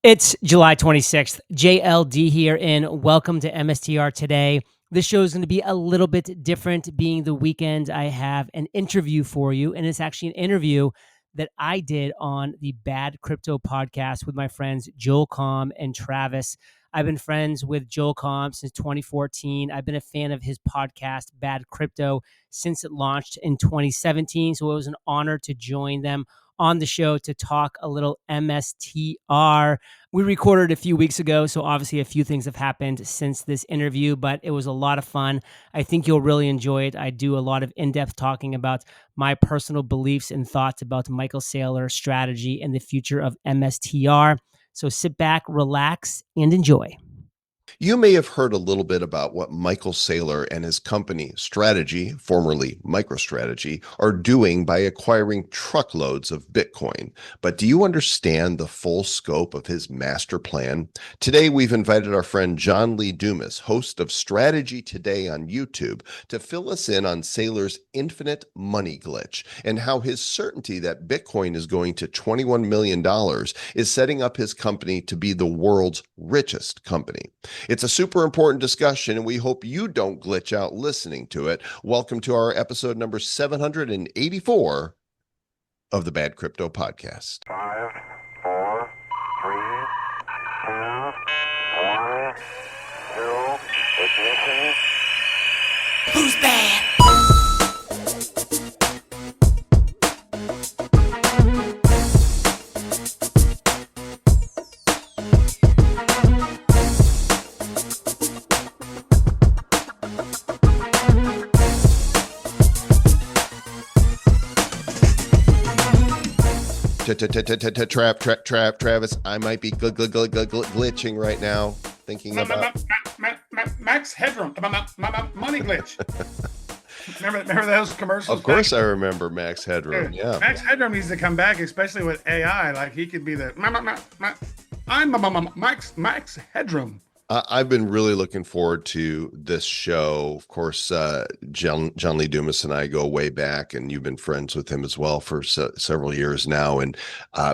It's July 26th. JLD here, and welcome to MSTR today. This show is going to be a little bit different, being the weekend. I have an interview for you, and it's actually an interview that I did on the Bad Crypto podcast with my friends Joel Comm and Travis. I've been friends with Joel Comm since 2014. I've been a fan of his podcast, Bad Crypto, since it launched in 2017. So it was an honor to join them on the show to talk a little MSTR. We recorded a few weeks ago, so obviously a few things have happened since this interview, but it was a lot of fun. I think you'll really enjoy it. I do a lot of in-depth talking about my personal beliefs and thoughts about Michael Saylor strategy and the future of MSTR. So sit back, relax, and enjoy. You may have heard a little bit about what Michael Saylor and his company, Strategy, formerly MicroStrategy, are doing by acquiring truckloads of Bitcoin. But do you understand the full scope of his master plan? Today, we've invited our friend John Lee Dumas, host of Strategy Today on YouTube, to fill us in on Saylor's infinite money glitch and how his certainty that Bitcoin is going to $21 million is setting up his company to be the world's richest company. It's a super important discussion, and we hope you don't glitch out listening to it. Welcome to our episode number 784 of the Bad Crypto Podcast. 5, 4, 3, 2, 1, 0, ignition. Who's bad? Travis, I might be glitching right now, thinking about Max Headroom, money glitch. Remember those commercials? Of course, I remember Max Headroom. Yeah, Max Headroom needs to come back, especially with AI. Like he could be the I'm Max Headroom. I've been really looking forward to this show. Of course, John Lee Dumas and I go way back, and you've been friends with him as well for several years now. And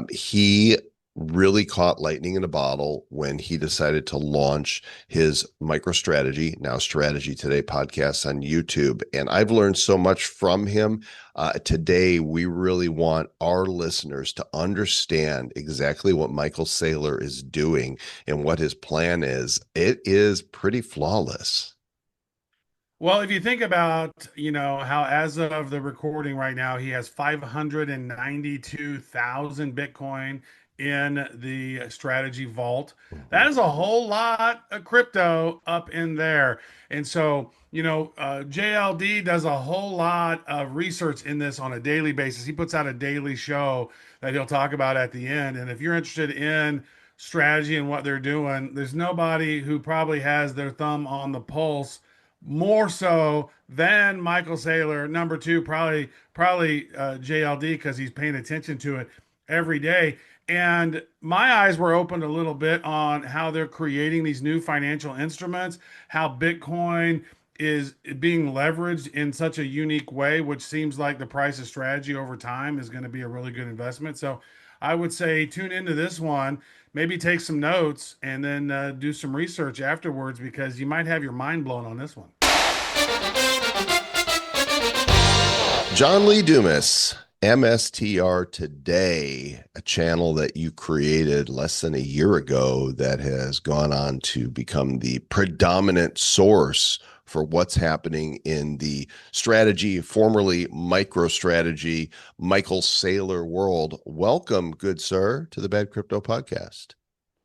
he really caught lightning in a bottle when he decided to launch his MicroStrategy, now Strategy Today podcast on YouTube. And I've learned so much from him. Today, we really want our listeners to understand exactly what Michael Saylor is doing and what his plan is. It is pretty flawless. Well, if you think about, how as of the recording right now, he has 592,000 Bitcoin in the strategy vault. That is a whole lot of crypto up in there. And so, JLD does a whole lot of research in this on a daily basis. He puts out a daily show that he'll talk about at the end. And if you're interested in strategy and what they're doing, there's nobody who probably has their thumb on the pulse more so than Michael Saylor. Number two, probably JLD, because he's paying attention to it every day. And my eyes were opened a little bit on how they're creating these new financial instruments, how Bitcoin is being leveraged in such a unique way, which seems like the price of strategy over time is going to be a really good investment. So I would say tune into this one, maybe take some notes, and then do some research afterwards, because you might have your mind blown on this one. John Lee Dumas, MSTR Today, a channel that you created less than a year ago that has gone on to become the predominant source for what's happening in the strategy, formerly MicroStrategy, Michael Saylor world. Welcome, good sir, to the Bad Crypto Podcast.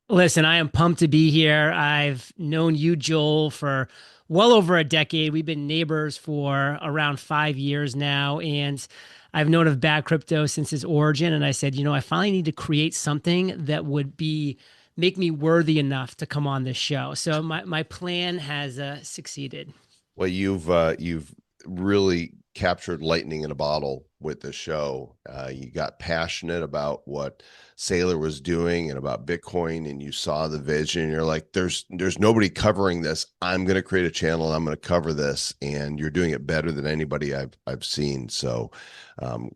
Listen, I am pumped to be here. I've known you, Joel, for well over a decade. We've been neighbors for around 5 years now, and I've known of Bad Crypto since its origin. And I said, I finally need to create something that would make me worthy enough to come on this show. So my plan has succeeded. Well, you've really captured lightning in a bottle with the show. You got passionate about what Saylor was doing and about Bitcoin, and you saw the vision. And you're like, there's nobody covering this. I'm going to create a channel. And I'm going to cover this, and you're doing it better than anybody I've seen. So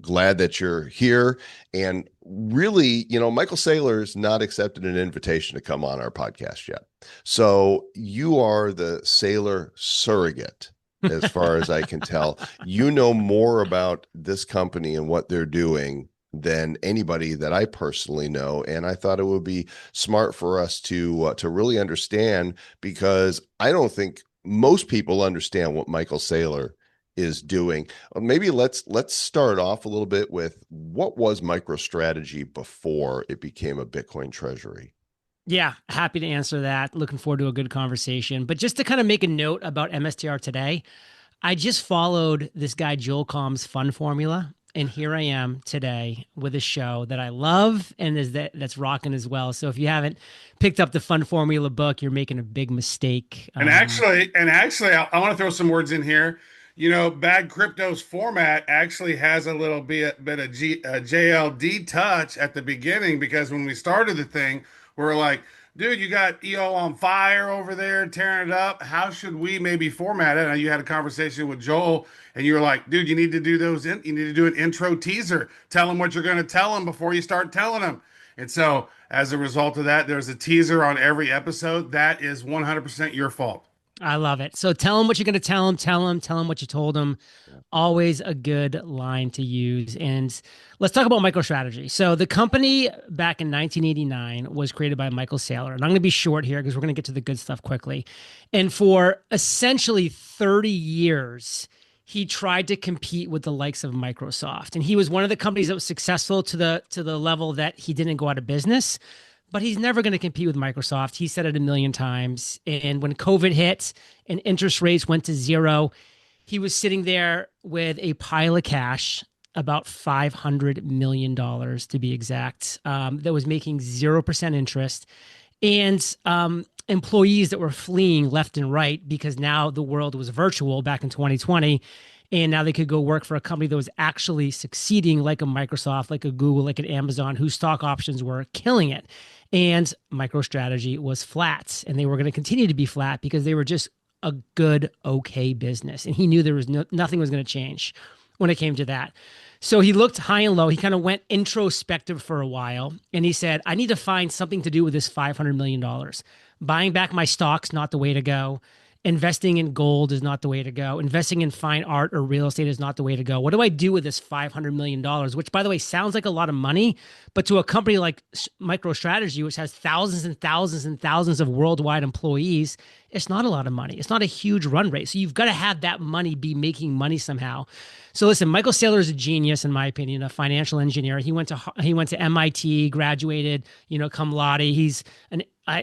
glad that you're here. And really, Michael Saylor's not accepted an invitation to come on our podcast yet. So you are the Saylor surrogate, as far as I can tell. You know more about this company and what they're doing than anybody that I personally know. And I thought it would be smart for us to really understand, because I don't think most people understand what Michael Saylor is doing. Maybe let's start off a little bit with, what was MicroStrategy before it became a Bitcoin treasury? Yeah, happy to answer that. Looking forward to a good conversation. But just to kind of make a note about MSTR today, I just followed this guy, Joel Comm's fund formula. And here I am today with a show that I love and that's rocking as well. So if you haven't picked up the fund formula book, you're making a big mistake. And actually, I want to throw some words in here. Bad Crypto's format actually has a little bit of JLD touch at the beginning, because when we started the thing, we were like, dude, you got EO on fire over there tearing it up. How should we maybe format it? And you had a conversation with Joel, and you were like, dude, you need to do you need to do an intro teaser. Tell them what you're going to tell them before you start telling them. And so, as a result of that, there's a teaser on every episode. That is 100% your fault. I love it. So tell them what you're going to tell them. Tell them what you told them. Always a good line to use. And let's talk about MicroStrategy. So the company back in 1989 was created by Michael Saylor. And I'm going to be short here because we're going to get to the good stuff quickly. And for essentially 30 years, he tried to compete with the likes of Microsoft. And he was one of the companies that was successful to the level that he didn't go out of business. But he's never going to compete with Microsoft. He said it a million times. And when COVID hit and interest rates went to zero, he was sitting there with a pile of cash, about $500 million to be exact, that was making 0% interest. And employees that were fleeing left and right, because now the world was virtual back in 2020. And now they could go work for a company that was actually succeeding, like a Microsoft, like a Google, like an Amazon, whose stock options were killing it. And MicroStrategy was flat, and they were going to continue to be flat because they were just a good, okay business. And he knew there was nothing was going to change when it came to that. So he looked high and low. He kind of went introspective for a while, and he said, I need to find something to do with this $500 million. Buying back my stocks, not the way to go. Investing in gold is not the way to go. Investing in fine art or real estate is not the way to go. What do I do with this $500 million? Which, by the way, sounds like a lot of money, but to a company like MicroStrategy, which has thousands and thousands and thousands of worldwide employees, it's not a lot of money. It's not a huge run rate. So you've got to have that money be making money somehow. So listen, Michael Saylor is a genius, in my opinion, a financial engineer. He went to MIT, graduated, cum laude.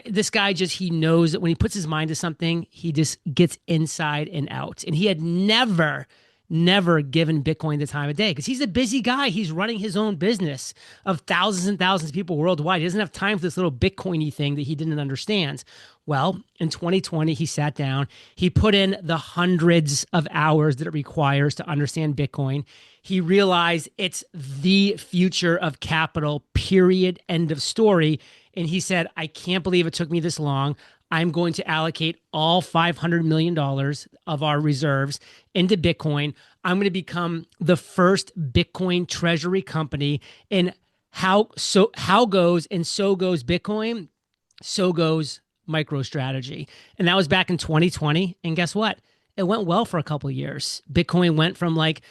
This guy he knows that when he puts his mind to something, he just gets inside and out. And he had never given Bitcoin the time of day, because he's a busy guy. He's running his own business of thousands and thousands of people worldwide. He doesn't have time for this little Bitcoin-y thing that he didn't understand. Well, in 2020, he sat down. He put in the hundreds of hours that it requires to understand Bitcoin. He realized it's the future of capital, period, end of story. And he said, I can't believe it took me this long. I'm going to allocate all $500 million of our reserves into Bitcoin. I'm going to become the first Bitcoin treasury company. And how goes Bitcoin, so goes MicroStrategy. And that was back in 2020. And guess what? It went well for a couple of years. Bitcoin went from like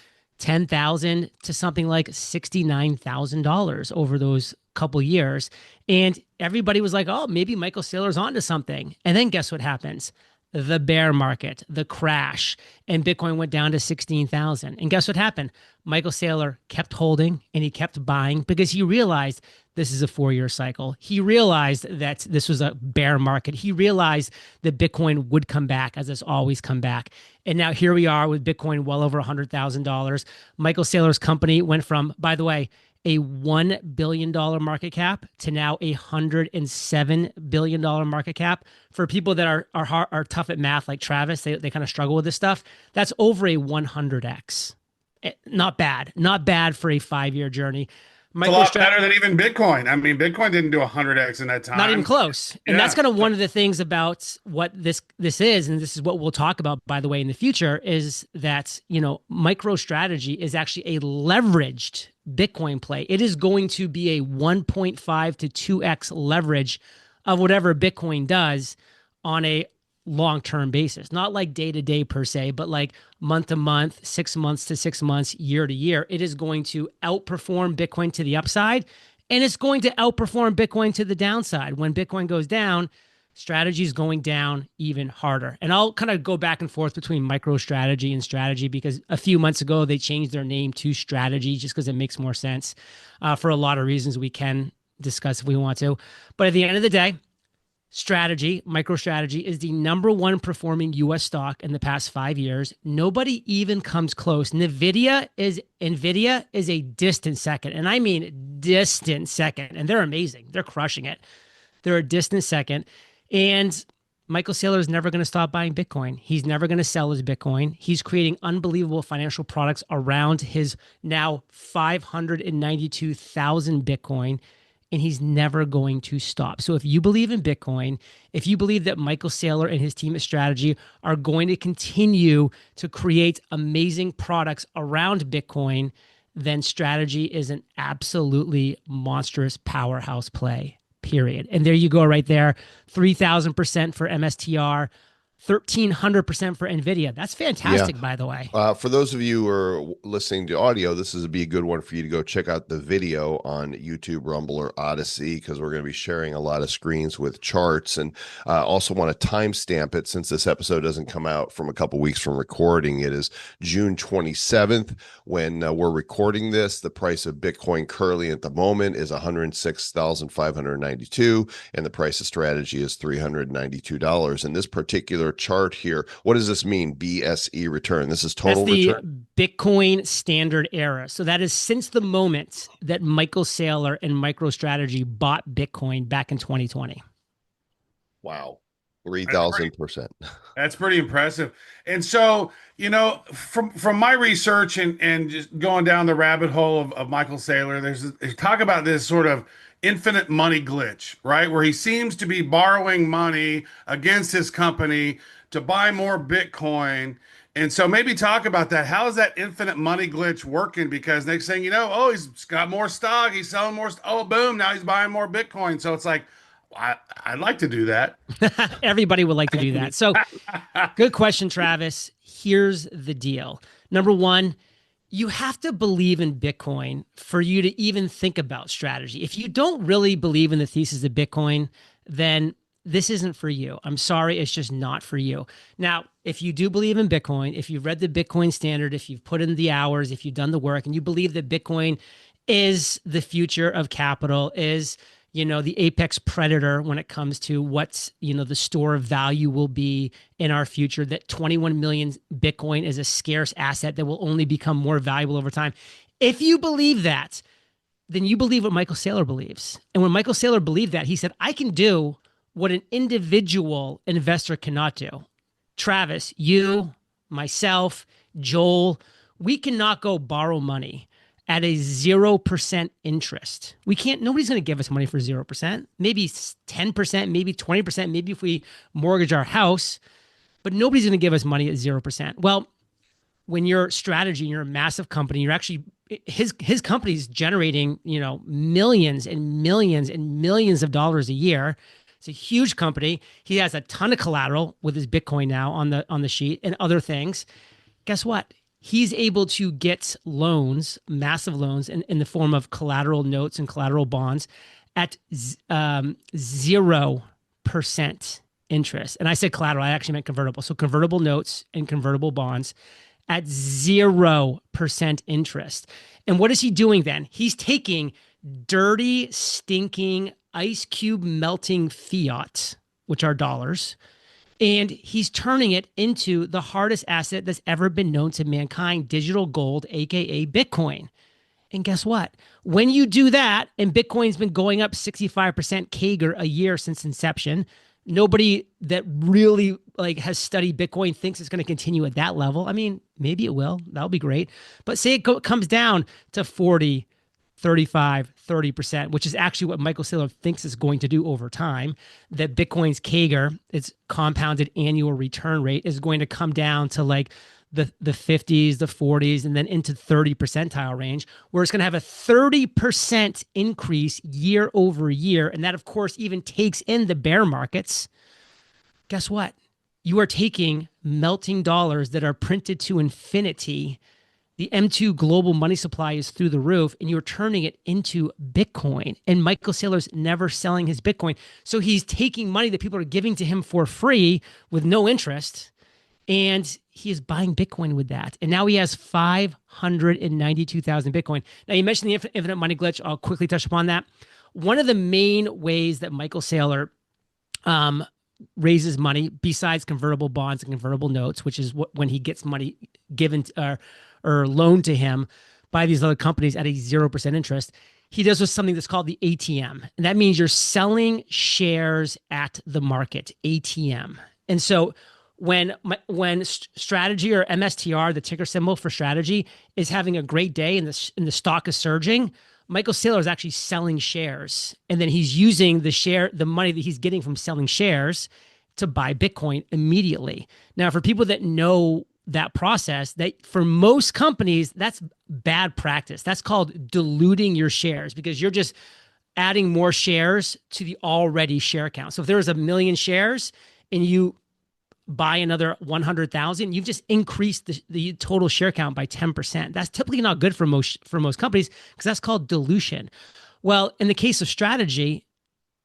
$10,000 to something like $69,000 over those couple years. And everybody was like, oh, maybe Michael Saylor's onto something. And then guess what happens? The bear market, the crash, and Bitcoin went down to 16,000. And guess what happened? Michael Saylor kept holding and he kept buying because he realized this is a 4-year cycle. He realized that this was a bear market. He realized that Bitcoin would come back, as it's always come back. And now here we are with Bitcoin well over $100,000. Michael Saylor's company went from, by the way, a $1 billion market cap to now a $107 billion market cap. For people that are tough at math, like Travis, they kind of struggle with this stuff. That's over a 100x. Not bad. Not bad for a 5-year journey. It's a lot MicroStrategy. better than even Bitcoin. I mean, Bitcoin didn't do 100x in that Not even time. close. And that's Yeah. kind of one of the things about what this is, and this is what we'll talk about, by the way, in the future, is that, MicroStrategy is actually a leveraged Bitcoin play. It is going to be a 1.5 to 2x leverage of whatever Bitcoin does on a long-term basis. Not like day to day per se, but like month to month, 6 months to 6 months, year to year. It is going to outperform Bitcoin to the upside, and it's going to outperform Bitcoin to the downside. When Bitcoin goes down, strategy is going down even harder. And I'll kind of go back and forth between MicroStrategy and strategy, because a few months ago they changed their name to strategy just because it makes more sense for a lot of reasons we can discuss if we want to. But at the end of the day, MicroStrategy is the number one performing US stock in the past 5 years. Nobody even comes close. NVIDIA is a distant second. And I mean distant second. And they're amazing. They're crushing it. They're a distant second. And Michael Saylor is never going to stop buying Bitcoin. He's never going to sell his Bitcoin. He's creating unbelievable financial products around his now 592,000 Bitcoin, and he's never going to stop. So if you believe in Bitcoin, if you believe that Michael Saylor and his team at Strategy are going to continue to create amazing products around Bitcoin, then Strategy is an absolutely monstrous powerhouse play, period. And there you go right there. 3,000% for MSTR, 1,300% for NVIDIA. That's fantastic, by the way. For those of you who are listening to audio, this is be a good one for you to go check out the video on YouTube, Rumble, or Odyssey, because we're going to be sharing a lot of screens with charts. And also want to timestamp it, since this episode doesn't come out from a couple weeks from recording. It is June 27th when we're recording this. The price of Bitcoin currently at the moment is $106,592, and the price of strategy is $392. And this particular chart here, what does this mean? BSE return. This is total return. Bitcoin standard era. So that is since the moment that Michael Saylor and MicroStrategy bought Bitcoin back in 2020. Wow. 3,000%. That's pretty impressive. And so, from my research and just going down the rabbit hole of Michael Saylor, there's talk about this sort of infinite money glitch, right? Where he seems to be borrowing money against his company to buy more Bitcoin. And so maybe talk about that. How is that infinite money glitch working? Because next thing you know, oh, he's got more stock, he's selling more. Oh, boom, now he's buying more Bitcoin. So it's like, I'd like to do that. Everybody would like to do that. So good question, Travis. Here's the deal. Number one, you have to believe in Bitcoin for you to even think about strategy. If you don't really believe in the thesis of Bitcoin, then this isn't for you. I'm sorry, it's just not for you. Now, if you do believe in Bitcoin, if you've read the Bitcoin standard, if you've put in the hours, if you've done the work, and you believe that Bitcoin is the future of capital, is the apex predator when it comes to what's, the store of value will be in our future, that 21 million Bitcoin is a scarce asset that will only become more valuable over time. If you believe that, then you believe what Michael Saylor believes. And when Michael Saylor believed that, he said, I can do what an individual investor cannot do. Travis, you, myself, Joel, we cannot go borrow money at a 0% interest. We can't, nobody's going to give us money for 0%, maybe 10%, maybe 20%, maybe if we mortgage our house, but nobody's going to give us money at 0%. Well, when you're Strategy, you're a massive company, you're actually, his company's generating, millions and millions and millions of dollars a year. It's a huge company. He has a ton of collateral with his Bitcoin now on the sheet and other things. Guess what? He's able to get loans, massive loans, in the form of collateral notes and collateral bonds at 0% interest. And I said collateral, I actually meant convertible. So convertible notes and convertible bonds at 0% interest. And what is he doing then? He's taking dirty, stinking, ice cube melting fiat, which are dollars, and he's turning it into the hardest asset that's ever been known to mankind, digital gold, aka Bitcoin. And guess what? When you do that, and Bitcoin's been going up 65% CAGR a year since inception, Nobody that really like has studied Bitcoin thinks it's going to continue at that level. I mean, maybe it will. That'll be great. But say it comes down to 40, 35, 30%, which is actually what Michael Saylor thinks is going to do over time, that Bitcoin's CAGR, its compounded annual return rate, is going to come down to like the 50s, the 40s, and then into 30 percentile range, where it's going to have a 30% increase year over year. And that, of course, even takes in the bear markets. Guess what? You are taking melting dollars that are printed to infinity. The M2 global money supply is through the roof, and you're turning it into Bitcoin. And Michael Saylor's never selling his Bitcoin. So he's taking money that people are giving to him for free with no interest, and he is buying Bitcoin with that. And now he has 592,000 Bitcoin. Now, you mentioned the infinite money glitch. I'll quickly touch upon that. One of the main ways that Michael Saylor raises money, besides convertible bonds and convertible notes, which is when he gets money given or loaned to him by these other companies at a 0% interest, he does with something that's called the ATM. And that means you're selling shares at the market, ATM. And so when Strategy, or MSTR, the ticker symbol for Strategy, is having a great day and the stock is surging, Michael Saylor is actually selling shares, and then he's using the money that he's getting from selling shares to buy Bitcoin immediately. Now, for people that know that process, that for most companies, that's bad practice. That's called diluting your shares, because you're just adding more shares to the already share count. So if there was 1 million shares and you buy another 100,000, you've just increased the total share count by 10%. That's typically not good for most companies, because that's called dilution. Well, in the case of Strategy,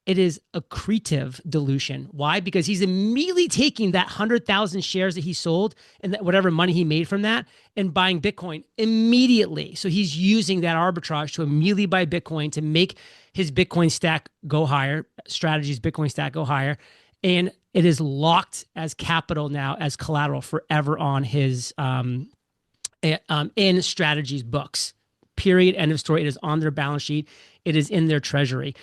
it is accretive dilution. Why? Because he's immediately taking that 100,000 shares that he sold and that whatever money he made from that and buying Bitcoin immediately. So he's using that arbitrage to immediately buy Bitcoin to make his Bitcoin stack go higher, Strategy's Bitcoin stack go higher. And it is locked as capital now, as collateral forever on his in Strategy's books. Period. End of story. It is on their balance sheet. It is in their treasury.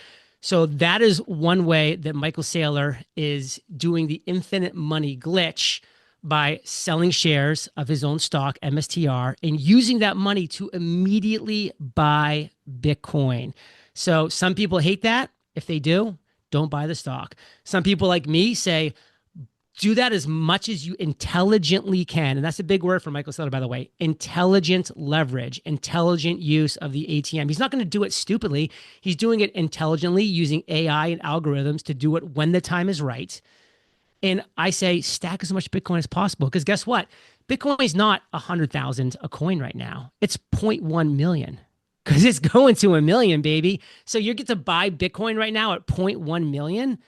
So that is one way that Michael Saylor is doing the infinite money glitch, by selling shares of his own stock, MSTR, and using that money to immediately buy Bitcoin. So some people hate that. If they do, don't buy the stock. Some people like me say, do that as much as you intelligently can. And that's a big word for Michael Saylor, by the way. Intelligent leverage, intelligent use of the ATM. He's not going to do it stupidly. He's doing it intelligently, using AI and algorithms to do it when the time is right. And I say stack as much Bitcoin as possible, because guess what? Bitcoin is not 100,000 a coin right now. It's 0.1 million, because it's going to 1 million, baby. So you get to buy Bitcoin right now at 0.1 million.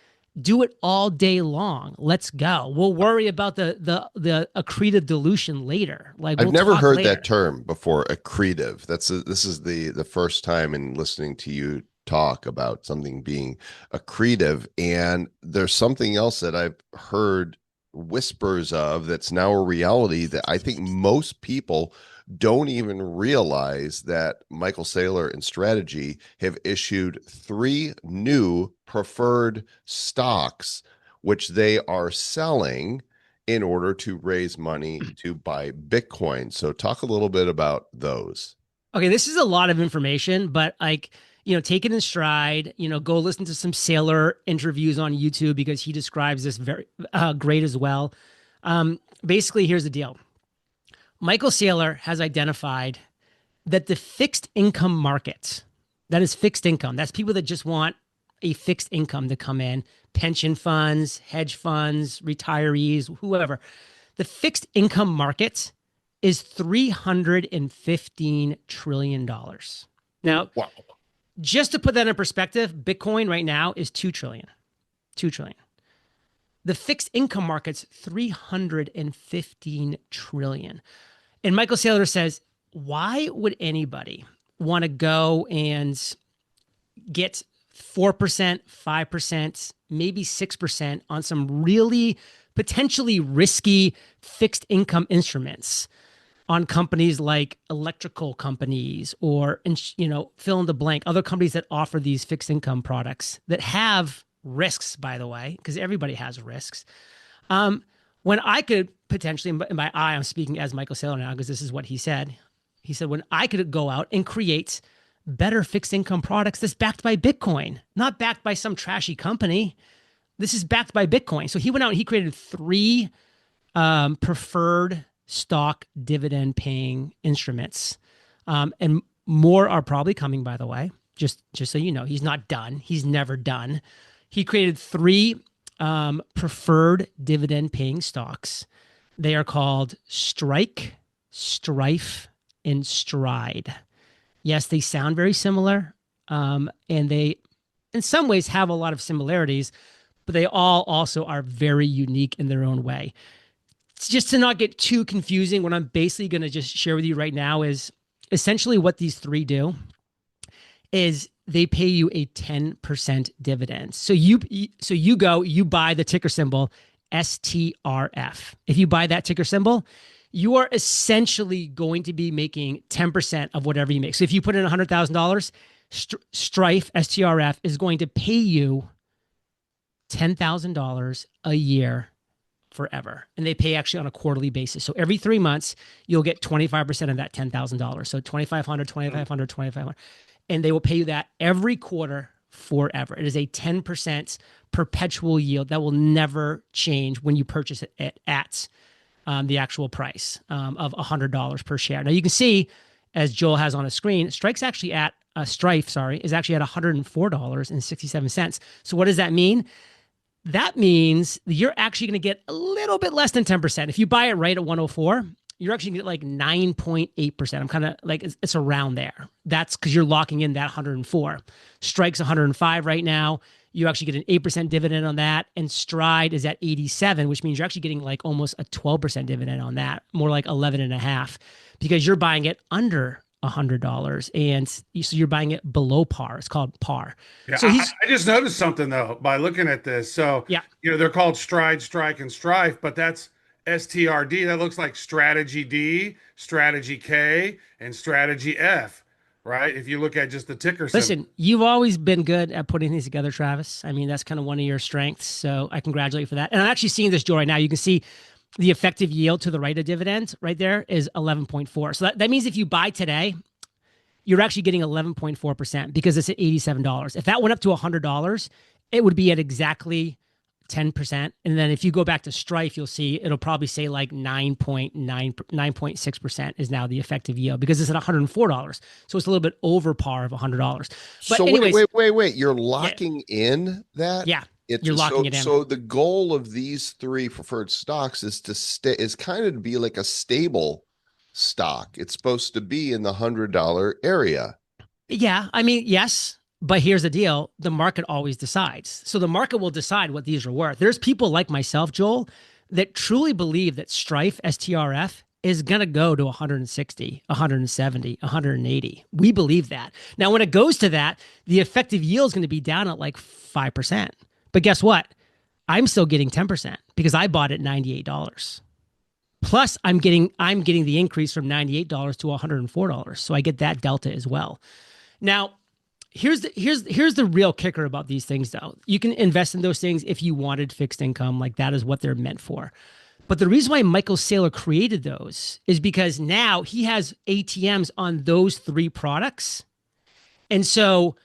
Do it all day long. Let's go. We'll worry about the accretive dilution later. Like, I've we'll never talk heard later. that term before, accretive. This is the first time in listening to you talk about something being accretive. And there's something else that I've heard whispers of that's now a reality, that I think most people don't even realize, that Michael Saylor and Strategy have issued 3 new preferred stocks, which they are selling in order to raise money to buy Bitcoin. So talk a little bit about those. Okay, this is a lot of information, but like, take it in stride. Go listen to some Saylor interviews on YouTube, because he describes this very great as well. Basically, here's the deal. Michael Saylor has identified that the fixed income market, that is fixed income, that's people that just want a fixed income to come in, pension funds, hedge funds, retirees, whoever. The fixed income market is $315 trillion. Now, Wow. just to put that in perspective, Bitcoin right now is 2 trillion. 2 trillion. The fixed income market's 315 trillion. And Michael Saylor says, why would anybody want to go and get 4%, 5%, maybe 6% on some really potentially risky fixed income instruments on companies like electrical companies, or, fill in the blank, other companies that offer these fixed income products that have risks, by the way, because everybody has risks. When I could potentially, and by I, I'm speaking as Michael Saylor now, because this is what he said. He said, when I could go out and create better fixed income products that's backed by Bitcoin, not backed by some trashy company. This is backed by Bitcoin. So he went out and he created 3 preferred stock dividend paying instruments. And more are probably coming, by the way, just so you know, he's not done. He's never done. He created 3 preferred dividend paying stocks. They are called Strike, Strife, and Stride. Yes, they sound very similar, and they, in some ways, have a lot of similarities, but they all also are very unique in their own way. It's just to not get too confusing, what I'm basically going to just share with you right now is essentially what these 3 do is they pay you a 10% dividend. So you go, you buy the ticker symbol STRF. If you buy that ticker symbol, you are essentially going to be making 10% of whatever you make. So if you put in $100,000, Strife, STRF, is going to pay you $10,000 a year forever. And they pay actually on a quarterly basis. So every 3 months, you'll get 25% of that $10,000. So 2,500, 2,500, 2,500. And they will pay you that every quarter forever. It is a 10% perpetual yield that will never change when you purchase it at the actual price of $100 per share. Now you can see, as Joel has on his screen, Strife is actually at $104.67. So what does that mean? That means you're actually going to get a little bit less than 10%. If you buy it right at 104, you're actually going to get like 9.8%. I'm kind of like, it's around there. That's because you're locking in that 104. Strike's 105 right now. You actually get an 8% dividend on that. And Stride is at 87, which means you're actually getting like almost a 12% dividend on that, more like 11.5, because you're buying it under $100. And so you're buying it below par. It's called par. Yeah, So I just noticed something though by looking at this. So, yeah, they're called Stride, Strike, and Strife, but that's STRD. That looks like Strategy D, Strategy K, and Strategy F, right? If you look at just the ticker symbol. listen, you've always been good at putting these together, Travis. I mean, that's kind of one of your strengths. So I congratulate you for that. And I'm actually seeing this, Joel, right now. You can see the effective yield to the right of dividend right there is 11.4. So that means if you buy today, you're actually getting 11.4% because it's at $87. If that went up to $100, it would be at exactly 10%. And then if you go back to Strife, you'll see it'll probably say like 9.6% is now the effective yield because it's at $104. So it's a little bit over par of $100. But so anyways, wait. You're locking in that? Yeah. You're locking it in. So the goal of these 3 preferred stocks is kind of to be like a stable stock. It's supposed to be in the $100 area. Yeah. I mean, yes. But here's the deal. The market always decides. So the market will decide what these are worth. There's people like myself, Joel, that truly believe that Strife, STRF, is going to go to 160, 170, 180. We believe that. Now, when it goes to that, the effective yield is going to be down at like 5%. But guess what? I'm still getting 10% because I bought it $98. Plus, I'm getting the increase from $98 to $104. So I get that delta as well. Now, here's the real kicker about these things, though. You can invest in those things if you wanted fixed income, like that is what they're meant for. But the reason why Michael Saylor created those is because now he has ATMs on those 3 products. And so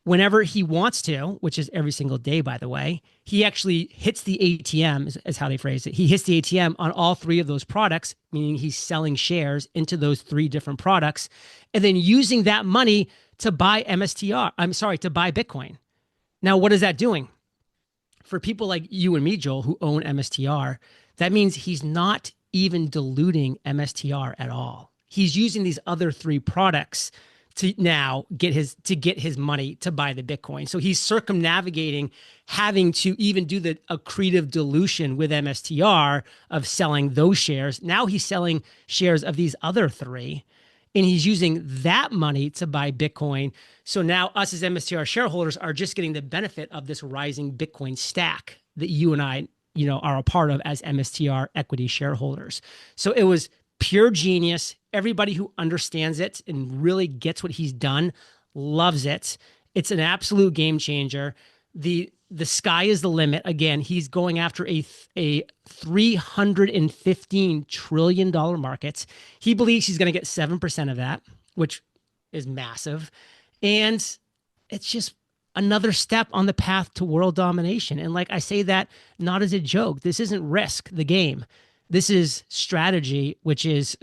whenever he wants to, which is every single day, by the way, he actually hits the ATM, is how they phrase it. He hits the ATM on all 3 of those products, meaning he's selling shares into those 3 different products, and then using that money to buy to buy Bitcoin. Now, what is that doing? For people like you and me, Joel, who own MSTR, that means he's not even diluting MSTR at all. He's using these other 3 products to now get his money to buy the Bitcoin. So he's circumnavigating having to even do the accretive dilution with MSTR of selling those shares. Now he's selling shares of these other 3. And he's using that money to buy Bitcoin. So now us as MSTR shareholders are just getting the benefit of this rising Bitcoin stack that you and I, are a part of as MSTR equity shareholders. So it was pure genius. Everybody who understands it and really gets what he's done loves it. It's an absolute game changer. the sky is the limit. Again, he's going after a $315 trillion market. He believes he's going to get 7% of that, which is massive. And it's just another step on the path to world domination. And like I say that not as a joke. This isn't Risk, the game. This is strategy, which is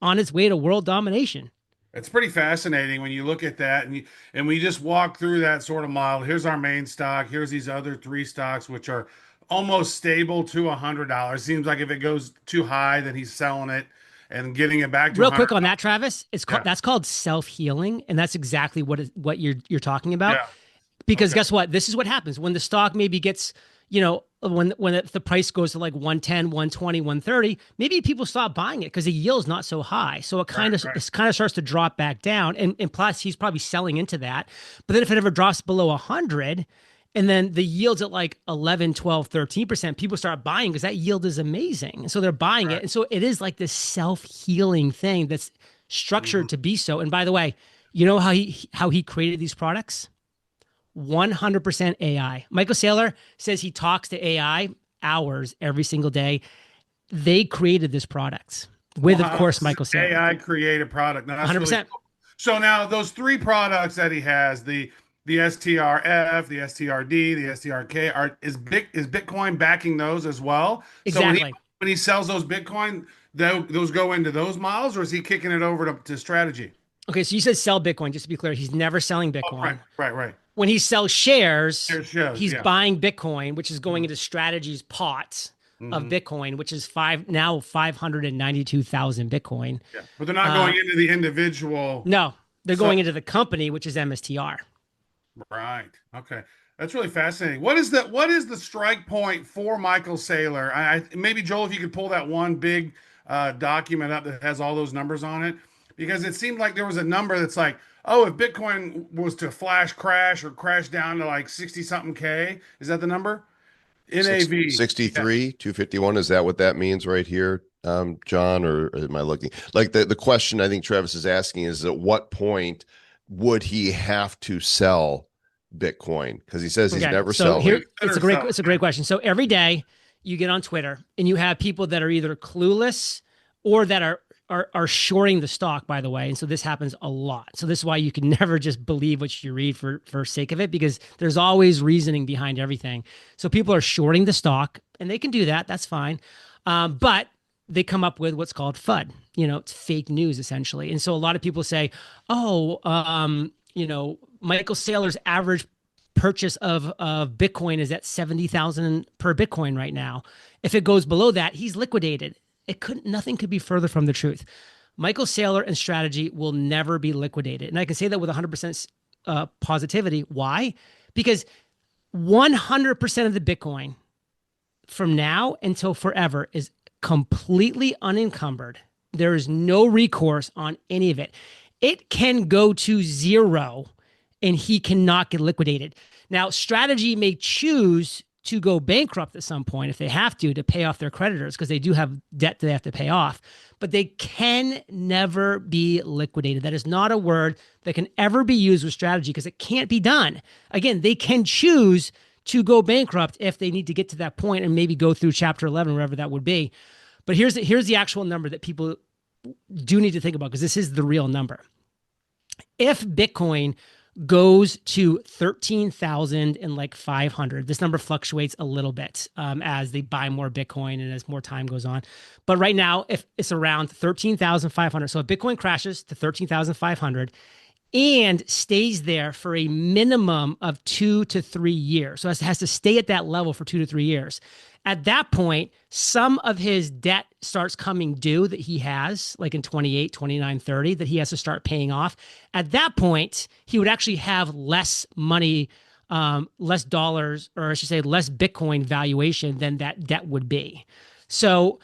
on its way to world domination. It's pretty fascinating when you look at that, and we just walk through that sort of model. Here's our main stock. Here's these other three stocks, which are almost stable to $100. Seems like if it goes too high, then he's selling it and getting it back to Real quick on that, Travis. Yeah. That's called self-healing, and that's exactly what you're talking about. Yeah. Because Okay. guess what? This is what happens when the stock maybe gets, when the price goes to like 110, 120, 130, maybe people stop buying it because the yield's not so high. So it kind of starts to drop back down. And plus he's probably selling into that. But then if it ever drops below 100 and then the yield's at like 11, 12, 13%, people start buying because that yield is amazing. And so they're buying it. And so it is like this self-healing thing that's structured to be so. And by the way, you know how he created these products? 100% AI. Michael Saylor says he talks to AI hours every single day. They created this product with, of course, Michael Saylor. AI created product. Now, that's 100%. really cool. So now those three products that he has, the STRF, the STRD, the STRK, is Bitcoin backing those as well? Exactly. So when he sells those Bitcoin, those go into those models, or is he kicking it over to strategy? Okay, so you said sell Bitcoin. Just to be clear, he's never selling Bitcoin. Right. When he sells shares, he's yeah. buying Bitcoin, which is going into Strategy's pot of Bitcoin, which is now 592,000 Bitcoin. Yeah. But they're not going into the individual. No, they're going into the company, which is MSTR. Right. Okay. That's really fascinating. What is the strike point for Michael Saylor? Maybe Joel, if you could pull that one big document up that has all those numbers on it, because it seemed like there was a number that's like, oh, if Bitcoin was to flash crash or crash down to like 60 something K, is that the number? NAV 63, 251. Is that what that means right here, John? Or am I looking like the question I think Travis is asking is at what point would he have to sell Bitcoin? Because he saes he's never selling. It's a great question. So every day you get on Twitter and you have people that are either clueless or that are shorting the stock, by the way. And so this happens a lot. So this is why you can never just believe what you read for sake of it, because there's always reasoning behind everything. So people are shorting the stock and they can do that. That's fine. But they come up with what's called FUD. It's fake news essentially. And so a lot of people say, Michael Saylor's average purchase of Bitcoin is at 70,000 per Bitcoin right now. If it goes below that, he's liquidated. Nothing could be further from the truth. Michael Saylor and Strategy will never be liquidated. And I can say that with 100% positivity. Why? Because 100% of the Bitcoin from now until forever is completely unencumbered. There is no recourse on any of it. It can go to zero and he cannot get liquidated. Now, Strategy may choose to go bankrupt at some point if they have to pay off their creditors, because they do have debt that they have to pay off, but they can never be liquidated. That is not a word that can ever be used with Strategy because it can't be done. Again, they can choose to go bankrupt if they need to get to that point and maybe go through Chapter 11, wherever that would be. But here's the actual number that people do need to think about, because this is the real number. If Bitcoin goes to 13,500. This number fluctuates a little bit as they buy more Bitcoin and as more time goes on. But right now, if it's around 13,500, so if Bitcoin crashes to 13,500 and stays there for a minimum of 2 to 3 years, so it has to stay at that level for 2 to 3 years. At that point, some of his debt starts coming due that he has, like in 28, 29, 30, that he has to start paying off. At that point, he would actually have less money, less dollars, or I should say less Bitcoin valuation than that debt would be. So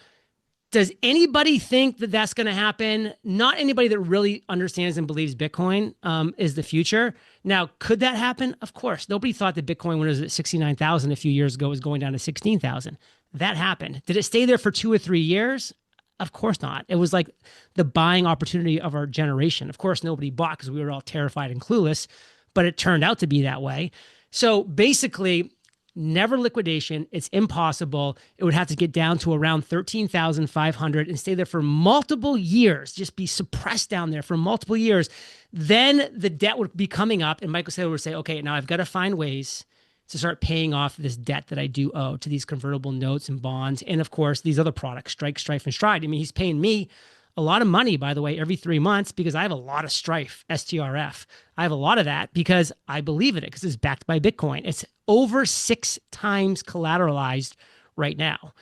does anybody think that that's going to happen? Not anybody that really understands and believes Bitcoin is the future. Now, could that happen? Of course. Nobody thought that Bitcoin, when it was at 69,000 a few years ago, was going down to 16,000. That happened. Did it stay there for 2 or 3 years? Of course not. It was like the buying opportunity of our generation. Of course, nobody bought because we were all terrified and clueless, but it turned out to be that way. So basically, never liquidation. It's impossible. It would have to get down to around 13,500 and stay there for multiple years, just be suppressed down there for multiple years. Then the debt would be coming up, and Michael Saylor would say, okay, now I've got to find ways to start paying off this debt that I do owe to these convertible notes and bonds. And of course, these other products, Strike, Strife, and Stride. I mean, he's paying me a lot of money, by the way, every 3 months because I have a lot of Strife, STRF. I have a lot of that because I believe in it because it's backed by Bitcoin. It's over 6 times collateralized right now.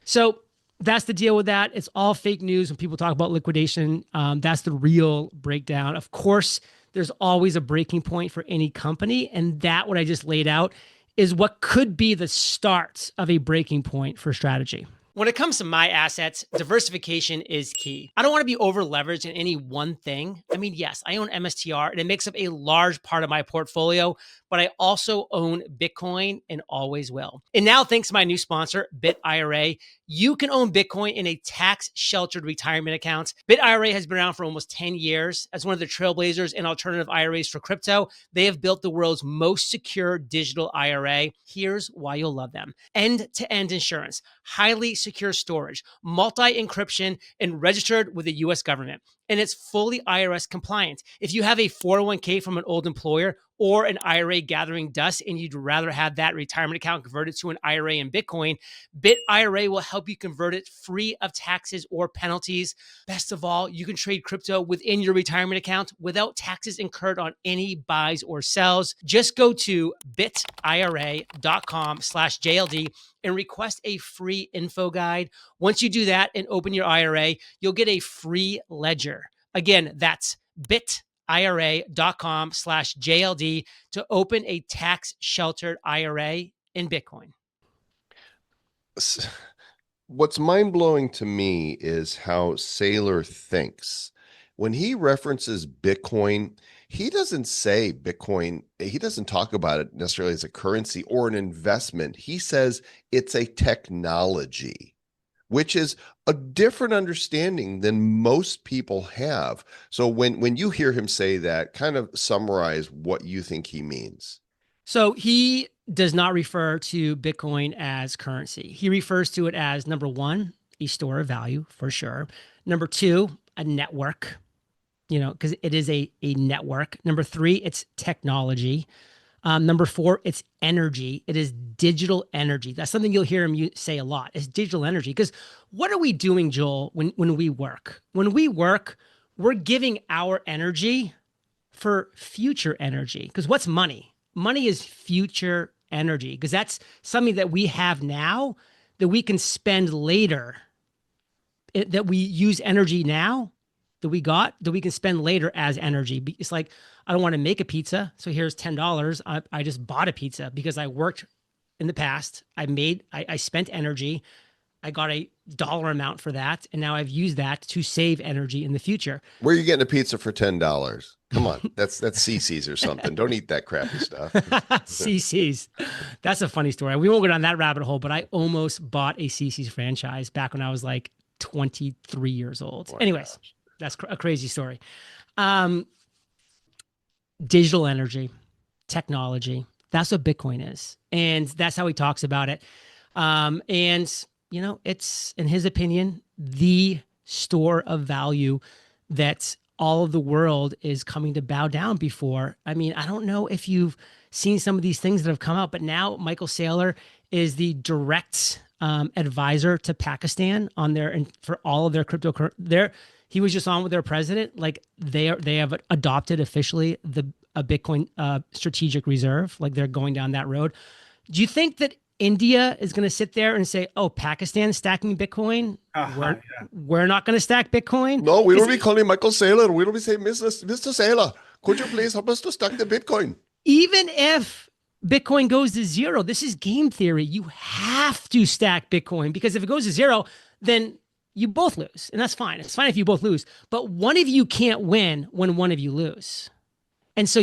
So that's the deal with that. It's all fake news when people talk about liquidation. That's the real breakdown. Of course, there's always a breaking point for any company. And that, what I just laid out, is what could be the start of a breaking point for strategy. When it comes to my assets, diversification is key. I don't want to be over leveraged in any one thing. I mean, yes, I own MSTR and it makes up a large part of my portfolio, but I also own Bitcoin and always will. And now, thanks to my new sponsor, BitIRA, you can own Bitcoin in a tax-sheltered retirement account. BitIRA has been around for almost 10 years. As one of the trailblazers in alternative IRAs for crypto, they have built the world's most secure digital IRA. Here's why you'll love them. End-to-end insurance, highly secure storage, multi-encryption, and registered with the US government. And it's fully IRS compliant. If you have a 401k from an old employer or an IRA gathering dust and you'd rather have that retirement account converted to an IRA in Bitcoin, BitIRA will help you convert it free of taxes or penalties. Best of all, you can trade crypto within your retirement account without taxes incurred on any buys or sells. Just go to bitira.com/JLD and request a free info guide. Once you do that and open your IRA, you'll get a free ledger. Again, that's bitira.com/JLD to open a tax-sheltered IRA in Bitcoin. What's mind-blowing to me is how Saylor thinks. When he references Bitcoin, he doesn't say Bitcoin, he doesn't talk about it necessarily as a currency or an investment. He says it's a technology, which is a different understanding than most people have. So when you hear him say that, kind of summarize what you think he means. So he does not refer to Bitcoin as currency. He refers to it as, number one, a store of value for sure. Number two, a network, because it is a network. Number three, it's technology. Number four, it's energy. It is digital energy. That's something you'll hear him say a lot. It's digital energy. Because what are we doing, Joel, when we work? When we work, we're giving our energy for future energy. Because what's money? Money is future energy. Because that's something that we have now that we can spend later. That we use energy now that we can spend later as energy. It's like, I don't want to make a pizza, so here's $10. I just bought a pizza because I worked in the past. I spent energy. I got a dollar amount for that, and now I've used that to save energy in the future. Where are you getting a pizza for $10? Come on, that's CC's or something. Don't eat that crappy stuff. CC's. That's a funny story. We won't go down that rabbit hole, but I almost bought a CC's franchise back when I was like 23 years old. Oh, anyways, gosh. That's a crazy story. Digital energy, technology. That's what Bitcoin is. And that's how he talks about it. And, it's, in his opinion, the store of value that all of the world is coming to bow down before. I mean, I don't know if you've seen some of these things that have come out, but now Michael Saylor is the direct advisor to Pakistan on their, and for all of their cryptocurrency. He was just on with their president. Like they have adopted officially a Bitcoin strategic reserve. Like they're going down that road. Do you think that India is going to sit there and say, "Oh, Pakistan's stacking Bitcoin. We're not going to stack Bitcoin"? No, we will be calling Michael Saylor. We will be saying, Mr. Saylor, could you please help us to stack the Bitcoin? Even if Bitcoin goes to zero, this is game theory. You have to stack Bitcoin because if it goes to zero, then you both lose, and that's fine. It's fine if you both lose, but one of you can't win when one of you lose. And so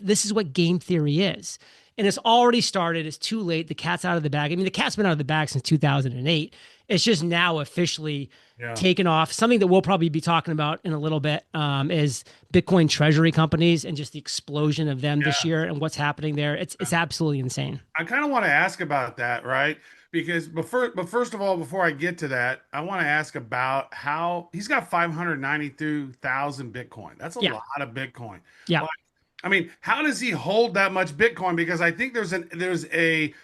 this is what game theory is. And it's already started. It's too late. The cat's out of the bag. I mean, the cat's been out of the bag since 2008. It's just now officially Yeah. taken off. Something that we'll probably be talking about in a little bit is Bitcoin treasury companies and just the explosion of them this Yeah. year and what's happening there. It's absolutely insane. I kind of want to ask about that, right? Because but first of all, before I get to that, I want to ask about how he's got 592,000 Bitcoin. That's a Yeah. lot of Bitcoin. Yeah. Like, I mean, how does he hold that much Bitcoin? Because I think there's a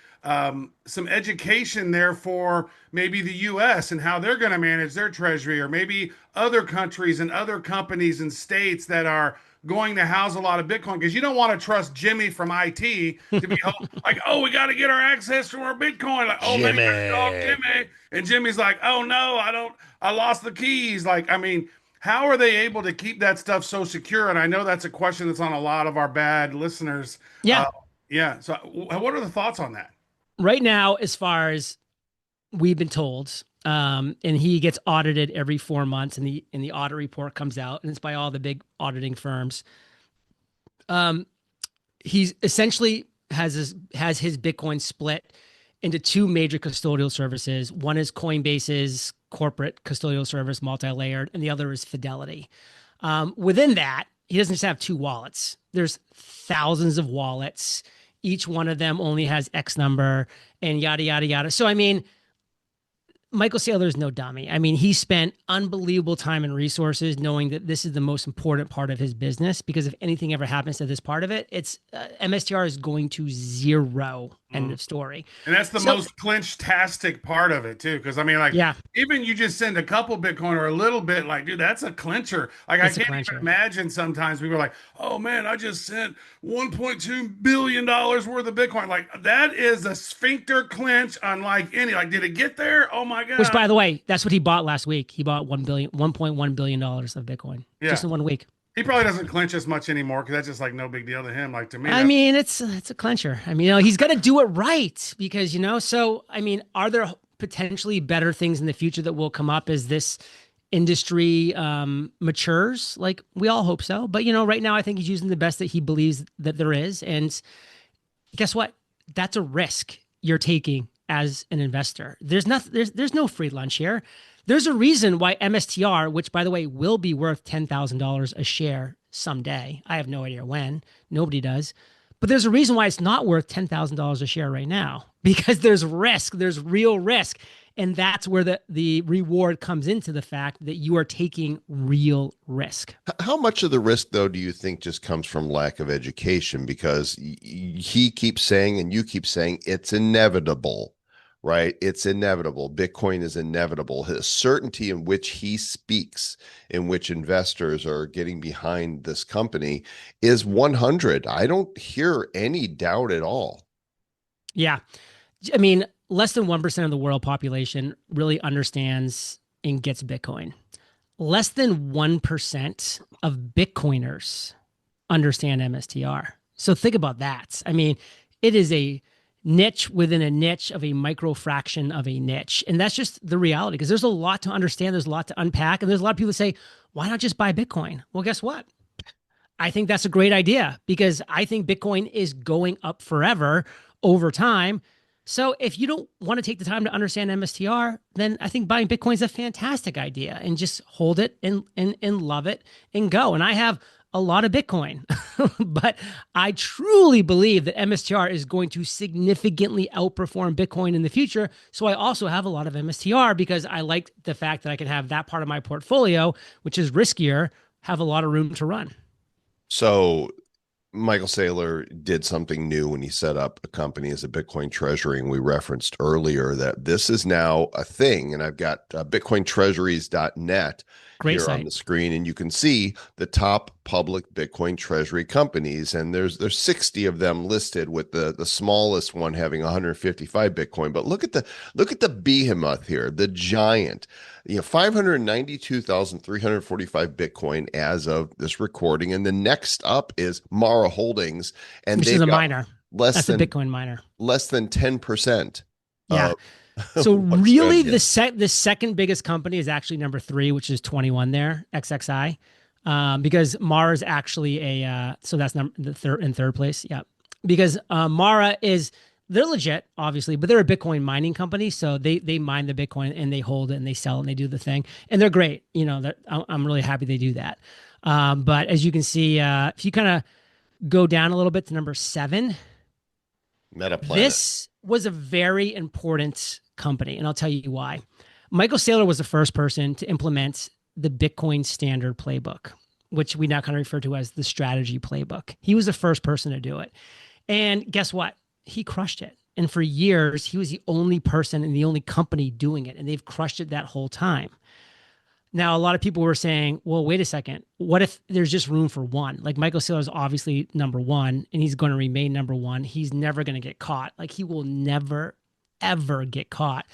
some education there for maybe the U.S. and how they're going to manage their treasury, or maybe other countries and other companies and states that are going to house a lot of Bitcoin, because you don't want to trust Jimmy from IT to be like, oh, we got to get our access to our Bitcoin. Like, oh, man, you got to call Jimmy. Jimmy. And Jimmy's like, oh, no, I lost the keys. Like, I mean, how are they able to keep that stuff so secure? And I know that's a question that's on a lot of our bad listeners. Yeah. Yeah. So, what are the thoughts on that? Right now, as far as we've been told, and he gets audited every 4 months, and the audit report comes out, and it's by all the big auditing firms. He's essentially has his Bitcoin split into two major custodial services. One is Coinbase's corporate custodial service, multi-layered, and the other is Fidelity. Within that, he doesn't just have two wallets. There's thousands of wallets. Each one of them only has X number and yada, yada, yada. So, I mean, Michael Saylor is no dummy. I mean, he spent unbelievable time and resources knowing that this is the most important part of his business, because if anything ever happens to this part of it, it's MSTR is going to zero. End of story. And that's the So, most clinch-tastic part of it too. Because I mean, like, yeah, even you just send a couple Bitcoin or a little bit, like, dude, that's a clincher. Like, I it's a can't even clincher. imagine sometimes people are like, oh man, I just sent $1.2 billion worth of Bitcoin. Like, that is a sphincter clinch unlike any. Like, did it get there? Oh my Which, God. by the way, that's what he bought last week. He bought $1.1 billion of Bitcoin Yeah. just in 1 week. He probably doesn't clinch as much anymore because that's just like no big deal to him. Like, to me, I that's mean, it's a clincher. I mean, he's got to do it right, because so I mean, are there potentially better things in the future that will come up as this industry matures? Like, we all hope so. But right now, I think he's using the best that he believes that there is. And guess what? That's a risk you're taking as an investor. There's no free lunch here. There's a reason why MSTR, which by the way will be worth $10,000 a share someday. I have no idea when. Nobody does. But there's a reason why it's not worth $10,000 a share right now, because there's risk. There's real risk. And that's where the reward comes into the fact that you are taking real risk. How much of the risk, though, do you think just comes from lack of education? Because he keeps saying, and you keep saying, it's inevitable, right? It's inevitable. Bitcoin is inevitable. His certainty in which he speaks, in which investors are getting behind this company, is 100. I don't hear any doubt at all. Yeah. I mean, less than 1% of the world population really understands and gets Bitcoin. Less than 1% of Bitcoiners understand MSTR. So think about that. I mean, it is a niche within a niche of a micro fraction of a niche. And that's just the reality, because there's a lot to understand. There's a lot to unpack. And there's a lot of people that say, why not just buy Bitcoin? Well, guess what? I think that's a great idea, because I think Bitcoin is going up forever over time. So if you don't want to take the time to understand MSTR, then I think buying Bitcoin is a fantastic idea, and just hold it and love it and go. And I have a lot of Bitcoin, but I truly believe that MSTR is going to significantly outperform Bitcoin in the future. So I also have a lot of MSTR, because I like the fact that I can have that part of my portfolio, which is riskier, have a lot of room to run. So Michael Saylor did something new when he set up a company as a Bitcoin treasury. And we referenced earlier that this is now a thing. And I've got bitcointreasuries.net Great here site on the screen. And you can see the top public Bitcoin treasury companies. And there's 60 of them listed, with the smallest one having 155 Bitcoin. But look at the behemoth here, the giant. 592,345 Bitcoin as of this recording. And the next up is Mara Holdings, and which they've is a got miner. That's a Bitcoin miner. less than 10%. Yeah. Of So what's really, good. the second biggest company is actually number 3, which is 21 there, XXI, because Mars actually so that's the third place. Yeah. because Mara is, they're legit, obviously, but they're a Bitcoin mining company. So they mine the Bitcoin and they hold it and they sell it and they do the thing. And they're great. I'm really happy they do that. But as you can see, if you kind of go down a little bit to number 7, MetaPlanet. this was a very important company. And I'll tell you why. Michael Saylor was the first person to implement the Bitcoin standard playbook, which we now kind of refer to as the strategy playbook. He was the first person to do it. And guess what? He crushed it. And for years, he was the only person and the only company doing it. And they've crushed it that whole time. Now, a lot of people were saying, well, wait a second. What if there's just room for one? Like Michael Saylor is obviously number one, and he's going to remain number one. He's never going to get caught. Like he will never, ever get caught.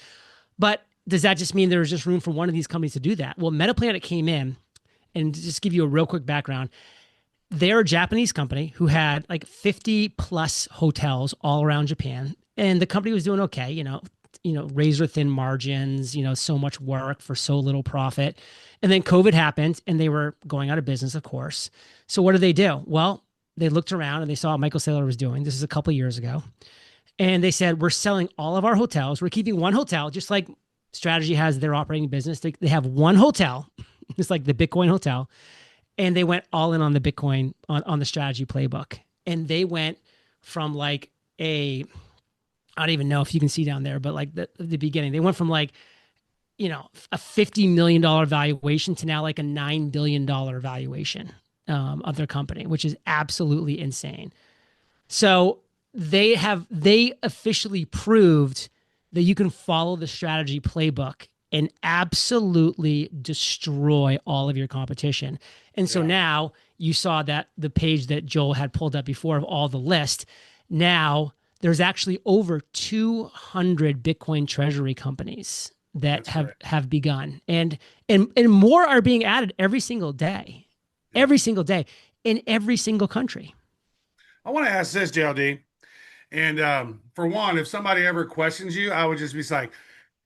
But does that just mean there's just room for one of these companies to do that? Well, MetaPlanet came in, and to just give you a real quick background, they're a Japanese company who had like 50 plus hotels all around Japan. And the company was doing okay, razor thin margins, so much work for so little profit. And then COVID happened and they were going out of business, of course. So what did they do? Well, they looked around and they saw what Michael Saylor was doing. This is a couple of years ago. And they said, we're selling all of our hotels. We're keeping one hotel, just like Strategy has their operating business. They have one hotel, just like the Bitcoin hotel. And they went all in on the Bitcoin, on the strategy playbook. And they went from like I don't even know if you can see down there, but like the beginning, they went from like, a $50 million valuation to now like a $9 billion valuation of their company, which is absolutely insane. So they officially proved that you can follow the strategy playbook and absolutely destroy all of your competition. And so now you saw that the page that Joel had pulled up before of all the list. Now there's actually over 200 Bitcoin treasury companies that have begun, and more are being added every single day in every single country. I want to ask this, JLD. And for one, if somebody ever questions you, I would just be like,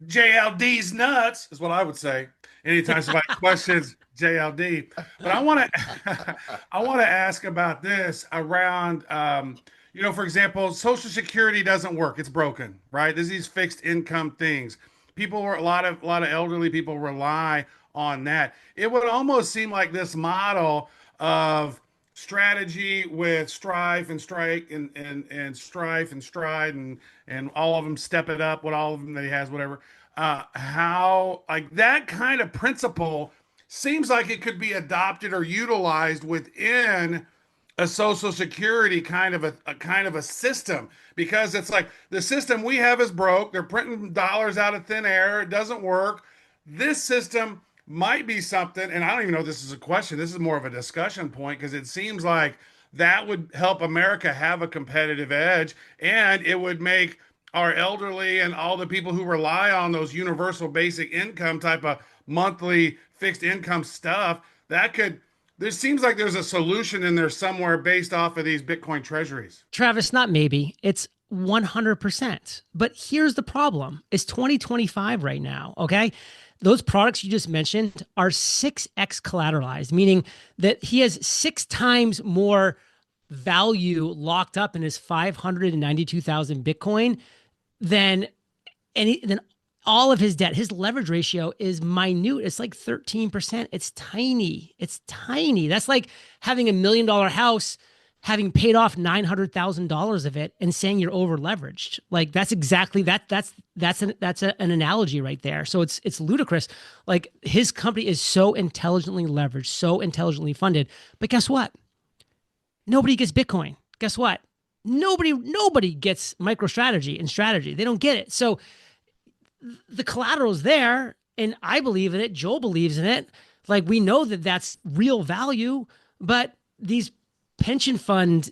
JLD's nuts is what I would say anytime somebody questions JLD. But I want to I want to ask about this around for example, Social Security doesn't work. It's broken, right? There's these fixed income things. A lot of elderly people rely on that. It would almost seem like this model of strategy with Strife and Strike and Strife and Stride and all of them step it up, what all of them that he has, whatever. How like that kind of principle seems like it could be adopted or utilized within a Social Security kind of a system, because it's like the system we have is broke. They're printing dollars out of thin air. It doesn't work. This system might be something, and I don't even know if this is a question. This is more of a discussion point, because it seems like that would help America have a competitive edge, and it would make our elderly and all the people who rely on those universal basic income type of monthly fixed income stuff, there seems like there's a solution in there somewhere based off of these Bitcoin treasuries. Travis, not maybe. It's 100%. But here's the problem. It's 2025 right now, okay? Those products you just mentioned are 6x collateralized, meaning that he has 6 times more value locked up in his 592,000 Bitcoin than all of his debt. His leverage ratio is minute. It's like 13%. It's tiny. That's like having $1 million house, having paid off $900,000 of it and saying you're over leveraged. Like that's exactly that. That's an analogy right there. So it's ludicrous. Like his company is so intelligently leveraged, so intelligently funded. But guess what? Nobody gets Bitcoin. Guess what? Nobody gets MicroStrategy and strategy. They don't get it. So the collateral is there, and I believe in it. Joel believes in it. Like we know that that's real value, but these pension fund,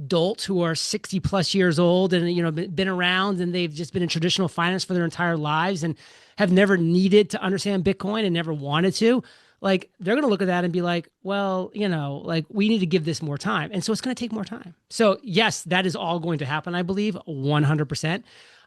dolts who are 60 plus years old and, been around and they've just been in traditional finance for their entire lives and have never needed to understand Bitcoin and never wanted to, like, they're going to look at that and be like, well, like we need to give this more time. And so it's going to take more time. So yes, that is all going to happen, I believe, 100%.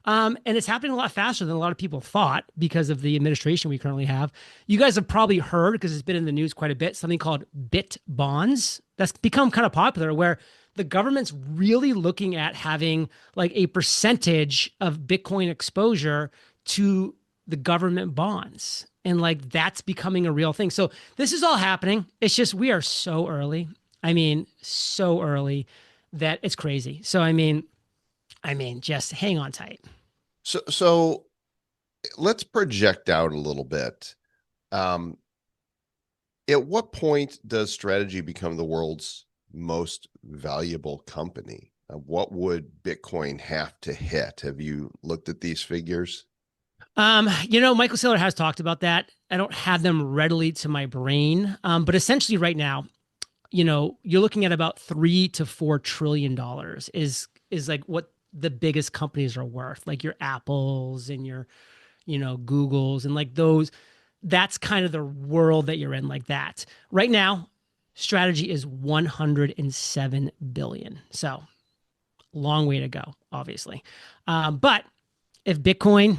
And it's happening a lot faster than a lot of people thought because of the administration we currently have. You guys have probably heard, because it's been in the news quite a bit, something called bit bonds. That's become kind of popular, where the government's really looking at having like a percentage of Bitcoin exposure to the government bonds. And like that's becoming a real thing. So this is all happening. It's just we are so early. I mean, so early that it's crazy. So I mean, just hang on tight. So let's project out a little bit. Um, at what point does strategy become the world's most valuable company? What would Bitcoin have to hit? Have you looked at these figures? Michael Saylor has talked about that. I don't have them readily to my brain. But essentially right now, you're looking at about $3 to $4 trillion is like what the biggest companies are worth, like your Apples and your, Googles and like those. That's kind of the world that you're in, like that. Right now, strategy is 107 billion. So long way to go, obviously. But if Bitcoin,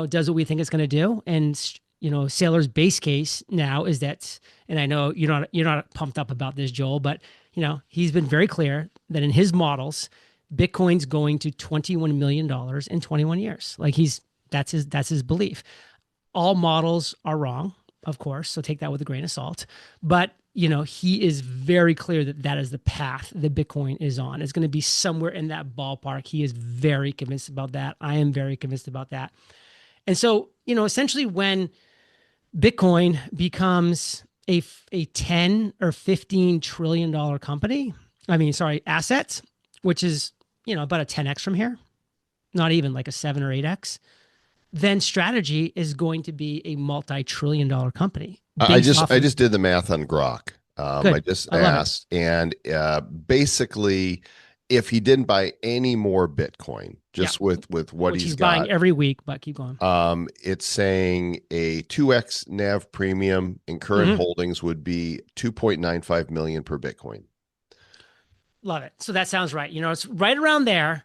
does what we think it's going to do, and Saylor's base case now is that, and I know you're not pumped up about this, Joel, but he's been very clear that in his models, Bitcoin's going to $21 million in 21 years. Like that's his belief. All models are wrong, of course, so take that with a grain of salt. But he is very clear that that is the path that Bitcoin is on. It's going to be somewhere in that ballpark. He is very convinced about that. I am very convinced about that. And so, essentially when Bitcoin becomes a 10 or 15 trillion dollar company, assets, which is, about a 10x from here, not even like a 7 or 8x, then strategy is going to be a multi-trillion dollar company. I just did the math on Grok. Good. I just I love asked, and basically, if he didn't buy any more Bitcoin, just with what which he's he's got, buying every week, but keep going. it's saying a 2x NAV premium in current holdings would be 2.95 million per Bitcoin. Love it. So that sounds right. It's right around there.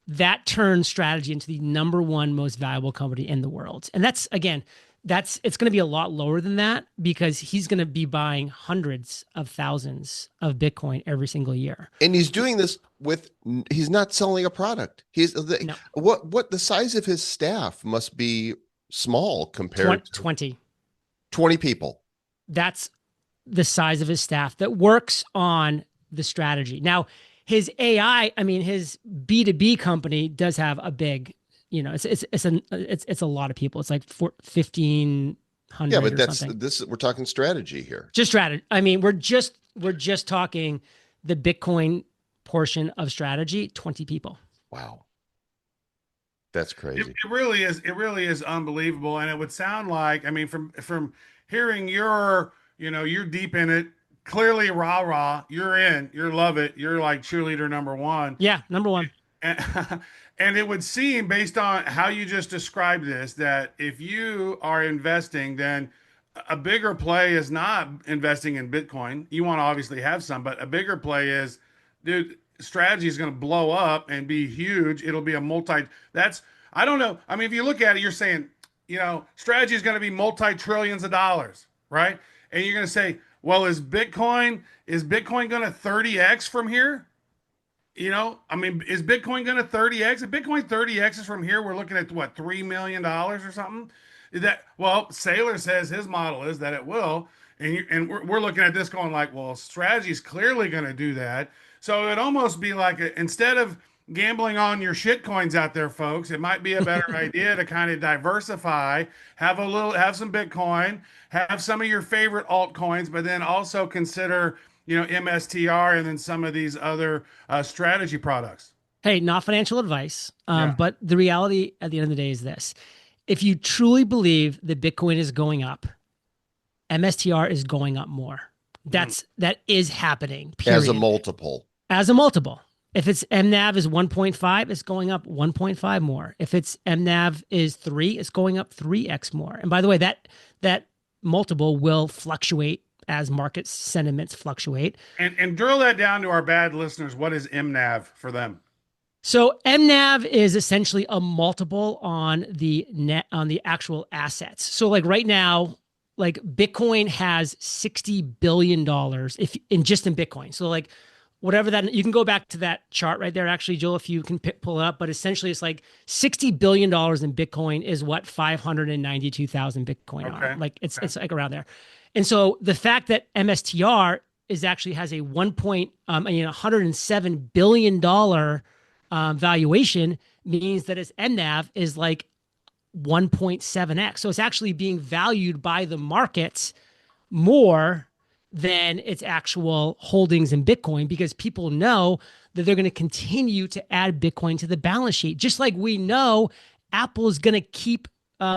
That turns strategy into the number one most valuable company in the world. And it's going to be a lot lower than that because he's going to be buying hundreds of thousands of Bitcoin every single year. And he's doing this he's not selling a product. No. What the size of his staff must be small compared to 20 people. That's the size of his staff that works on the strategy. Now, his AI, his B2B company does have a big, it's a lot of people. It's like 1,500. Yeah, but something. We're talking strategy here. Just strategy. We're just talking the Bitcoin portion of strategy, 20 people. Wow. That's crazy. It really is. It really is unbelievable. And it would sound like, from hearing you're deep in it. Clearly, rah, you're in, you love it. You're like cheerleader number one. Yeah, number one. And it would seem, based on how you just described this, that if you are investing, then a bigger play is not investing in Bitcoin. You want to obviously have some, but a bigger play is, dude, strategy is going to blow up and be huge. It'll be I don't know. If you look at it, you're saying, strategy is going to be multi-trillions of dollars, right? And you're going to say, well, is Bitcoin going to 30x from here? Is Bitcoin going to 30x? If Bitcoin 30x is from here, we're looking at what, $3 million or something? Saylor says his model is that it will, and we're looking at this going like, well, strategy is clearly going to do that. So it'd almost be like instead of gambling on your shit coins out there, folks, it might be a better idea to kind of diversify, have some Bitcoin, have some of your favorite altcoins, but then also consider, MSTR and then some of these other strategy products. Hey, not financial advice, Yeah. but the reality at the end of the day is this. If you truly believe that Bitcoin is going up, MSTR is going up more. That is happening, period. As a multiple. If it's MNAV is 1.5, it's going up 1.5 more. If it's MNAV is 3, it's going up 3x more. And by the way, that multiple will fluctuate as market sentiments fluctuate. And drill that down to our bad listeners. What is MNAV for them? So MNAV is essentially a multiple on the actual assets. So like right now, like Bitcoin has $60 billion in Bitcoin. So like whatever that, you can go back to that chart right there, actually, Joel, if you can pull it up. But essentially, it's like $60 billion in Bitcoin is what 592,000 Bitcoin are. Okay. Like Okay. it's like around there. And so the fact that MSTR is actually has a $107 billion valuation means that its MNAV is like 1.7x. So it's actually being valued by the markets more than its actual holdings in Bitcoin, because people know that they're going to continue to add Bitcoin to the balance sheet. Just like we know Apple is going to keep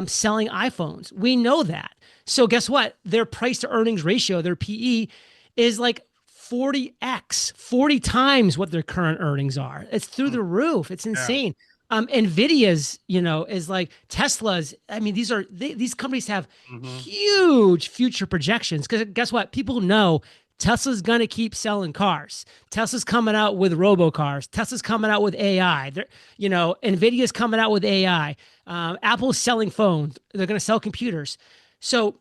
selling iPhones. We know that. So guess what? Their price to earnings ratio, their PE, is like 40x, 40 times what their current earnings are. It's through the roof. It's Yeah. insane. Nvidia's, is like Tesla's. I mean, these companies have huge future projections, because guess what? People know Tesla's gonna keep selling cars. Tesla's coming out with robocars. Tesla's coming out with AI. Nvidia's coming out with AI. Apple's selling phones. They're gonna sell computers. So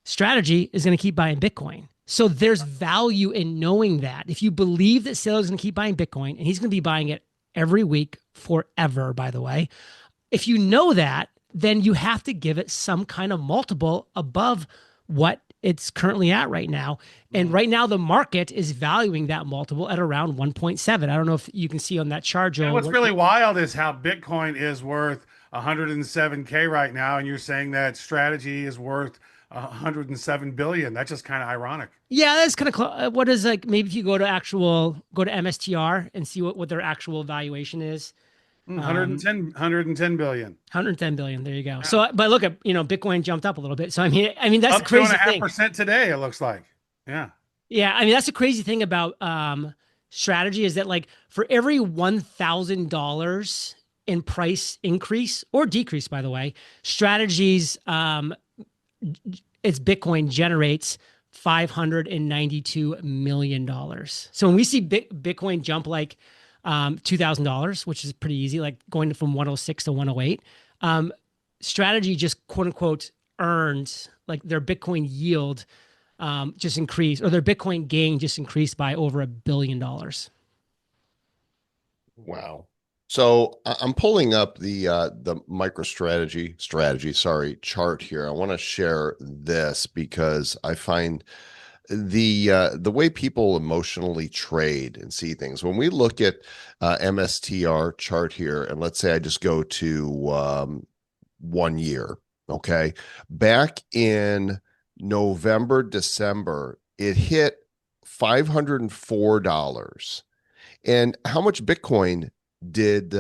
Strategy is gonna keep buying Bitcoin. So there's value in knowing that. If you believe that Saylor is gonna keep buying Bitcoin, and he's gonna be buying it every week forever, by the way. If you know that, then you have to give it some kind of multiple above what it's currently at right now. And right now, the market is valuing that multiple at around 1.7. I don't know if you can see on that chart, Joel. And what's really wild is how Bitcoin is worth 107K right now, and you're saying that Strategy is worth 107 billion. That's just kind of ironic. Yeah, that's kind of close. What is, like, maybe if you go to MSTR and see what their actual valuation is. 110 billion. 110 billion. There you go. Yeah. So, but look at, Bitcoin jumped up a little bit. So, I mean, that's up the crazy thing. 2.5% today, it looks like. Yeah. Yeah. I mean, that's the crazy thing about Strategy, is that, like, for every $1,000 in price increase or decrease, by the way, Strategy's, its Bitcoin generates $592 million. So when we see Bitcoin jump like $2,000, which is pretty easy, like going from 106 to 108, Strategy just quote unquote earned, like, their Bitcoin yield just increased, or their Bitcoin gain just increased by over $1 billion. Wow. So I'm pulling up the MicroStrategy chart here. I want to share this because I find the way people emotionally trade and see things. When we look at MSTR chart here, and let's say I just go to 1 year, okay? Back in November, December, it hit $504. And how much Bitcoin did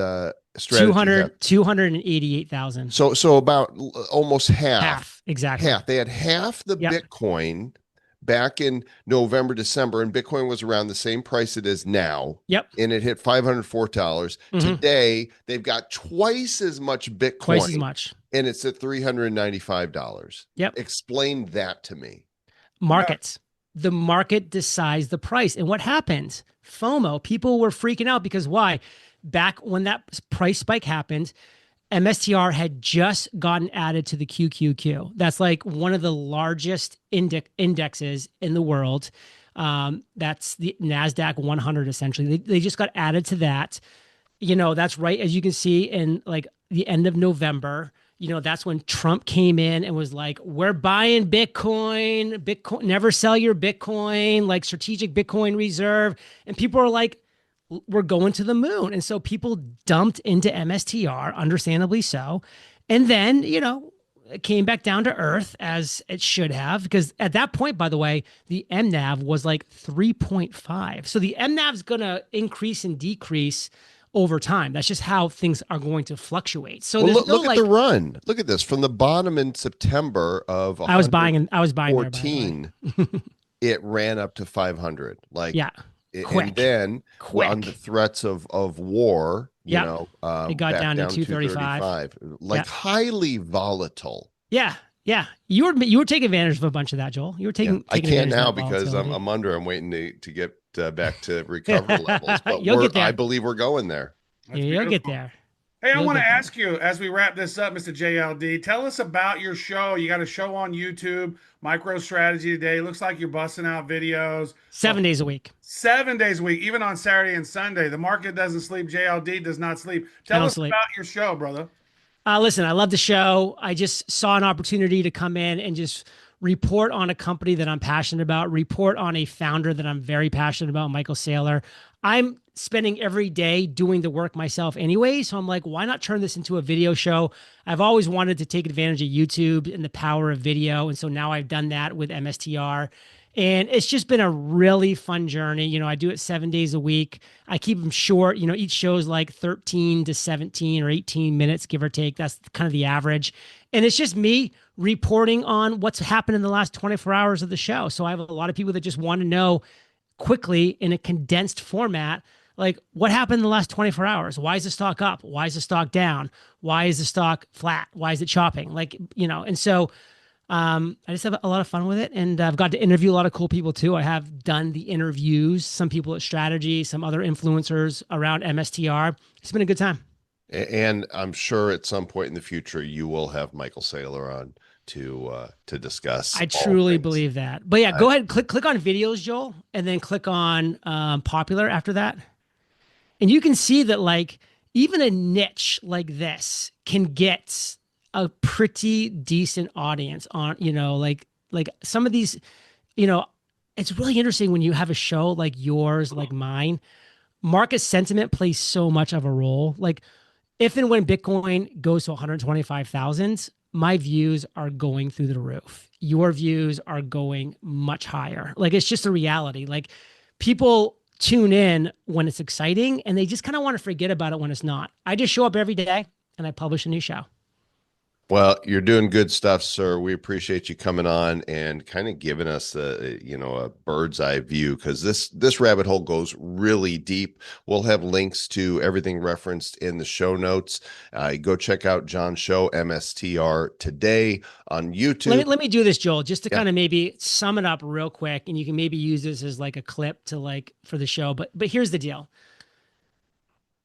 Strategy 288,000. So about almost half. Exactly. Half. They had half the Bitcoin back in November, December, and Bitcoin was around the same price it is now. Yep. And it hit $504. Today, they've got twice as much Bitcoin. Twice as much. And it's at $395. Yep. Explain that to me. Markets. The market decides the price. And what happens? FOMO. People were freaking out because why? Back when that price spike happened, MSTR had just gotten added to the QQQ. That's like one of the largest indexes in the world. That's the NASDAQ 100, essentially. They just got added to that. That's right, as you can see, in like the end of November. That's when Trump came in and was like, we're buying Bitcoin, never sell your Bitcoin, like strategic Bitcoin reserve. And people are like, we're going to the moon. And so people dumped into MSTR, understandably so. And then, it came back down to earth, as it should have, because at that point, by the way, the MNAV was like 3.5. So the MNAV is going to increase and decrease over time. That's just how things are going to fluctuate. So look at the run. Look at this from the bottom in September of I was buying 14. It ran up to 500. Quick. And then on the threats of war, it got down to 235. Highly volatile. Yeah. You were taking advantage of a bunch of that, Joel. You were taking. I can't now because I'm under. I'm waiting to get back to recovery levels. But You'll get there. I believe we're going there. You'll get there. Hey, I You'll want to get there. ask you as we wrap this up, Mr. JLD, tell us about your show. You got a show on YouTube, MicroStrategy Today. Looks like you're busting out videos for 7 days a week. 7 days a week, even on Saturday and Sunday. The market doesn't sleep. JLD does not sleep. I Tell don't us sleep. about your show, brother. Listen, I love the show. I just saw an opportunity to come in and just report on a company that I'm passionate about, report on a founder that I'm very passionate about, Michael Saylor. I'm spending every day doing the work myself anyway. So I'm like, why not turn this into a video show? I've always wanted to take advantage of YouTube and the power of video. And so now I've done that with MSTR. And it's just been a really fun journey. I do it 7 days a week. I keep them short. Each show is like 13 to 17 or 18 minutes, give or take. That's kind of the average. And it's just me reporting on what's happened in the last 24 hours of the show. So I have a lot of people that just want to know quickly in a condensed format, like what happened in the last 24 hours? Why is the stock up? Why is the stock down? Why is the stock flat? Why is it chopping? And so I just have a lot of fun with it, and I've got to interview a lot of cool people too. I have done the interviews, some people at Strategy, some other influencers around MSTR. It's been a good time. And I'm sure at some point in the future you will have Michael Saylor on to discuss. I all truly things. believe that. But yeah, go ahead, click on videos, Joel, and then click on popular after that. And you can see that like even a niche like this can get a pretty decent audience on, like some of these, it's really interesting when you have a show like yours, like mine. Market sentiment plays so much of a role. Like if and when Bitcoin goes to 125,000, my views are going through the roof. Your views are going much higher. Like it's just a reality. Like people tune in when it's exciting and they just kind of want to forget about it when it's not. I just show up every day and I publish a new show. Well, you're doing good stuff, sir. We appreciate you coming on and kind of giving us a bird's eye view, because this rabbit hole goes really deep. We'll have links to everything referenced in the show notes. Go check out John's show, MSTR Today, on YouTube. Let me do this, Joel, just to kind of maybe sum it up real quick, and you can maybe use this as like a clip to like for the show. But here's the deal.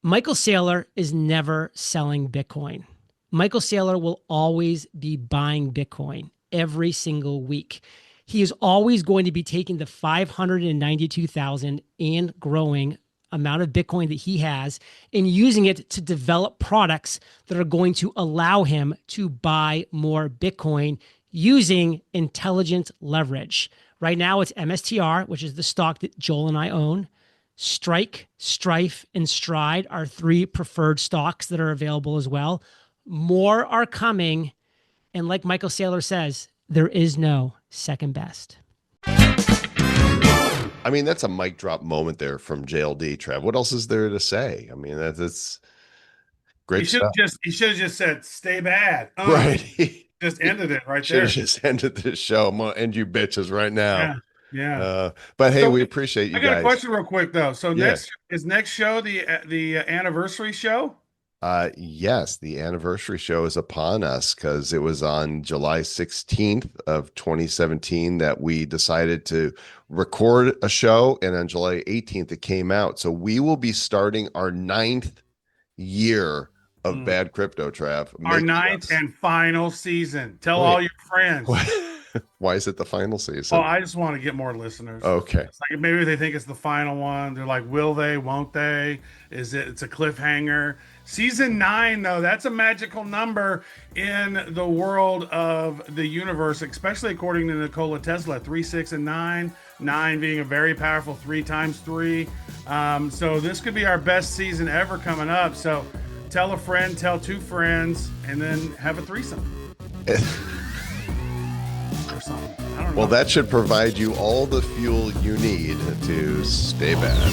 Michael Saylor is never selling Bitcoin. Michael Saylor will always be buying Bitcoin every single week. He is always going to be taking the 592,000 and growing amount of Bitcoin that he has and using it to develop products that are going to allow him to buy more Bitcoin using intelligent leverage. Right now it's MSTR, which is the stock that Joel and I own. Strike, Strife, and Stride are three preferred stocks that are available as well. More are coming. And like Michael Saylor says, there is no second best. I mean, that's a mic drop moment there from JLD, Trav. What else is there to say? I mean, that's great stuff. He should have just said, stay bad. Right. Just ended it right Should there. have just ended this show. I'm going to end you bitches right now. Yeah. But hey, So, we appreciate you I got guys. a question real quick though. So Yeah. next show the anniversary show? Yes, the anniversary show is upon us, because it was on July 16th of 2017 that we decided to record a show, and on July 18th it came out. So we will be starting our 9th year of Bad Crypto, Trav. Our 9th and final season. Tell all your friends. Why is it the final season? Oh, I just want to get more listeners. Okay. It's like maybe they think it's the final one. They're like, will they, won't they? It's a cliffhanger. Season 9, though, that's a magical number in the world of the universe, especially according to Nikola Tesla. 3, 6, and 9. 9 being a very powerful 3 times 3. So this could be our best season ever coming up. So tell a friend, tell 2 friends, and then have a threesome. Or something. I don't know. Well, that should provide you all the fuel you need to stay bad.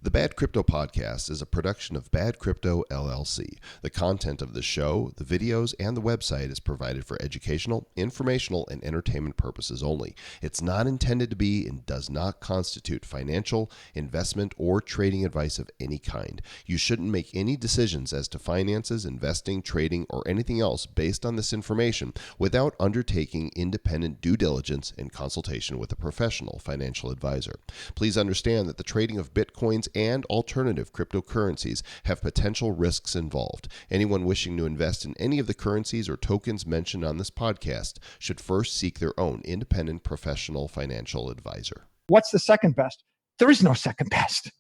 The Bad Crypto Crypto Podcast is a production of Bad Crypto LLC. The content of the show, the videos, and the website is provided for educational, informational, and entertainment purposes only. It's not intended to be and does not constitute financial, investment, or trading advice of any kind. You shouldn't make any decisions as to finances, investing, trading, or anything else based on this information without undertaking independent due diligence and consultation with a professional financial advisor. Please understand that the trading of Bitcoins and alternative cryptocurrencies have potential risks involved. Anyone wishing to invest in any of the currencies or tokens mentioned on this podcast should first seek their own independent professional financial advisor. What's the second best? There is no second best.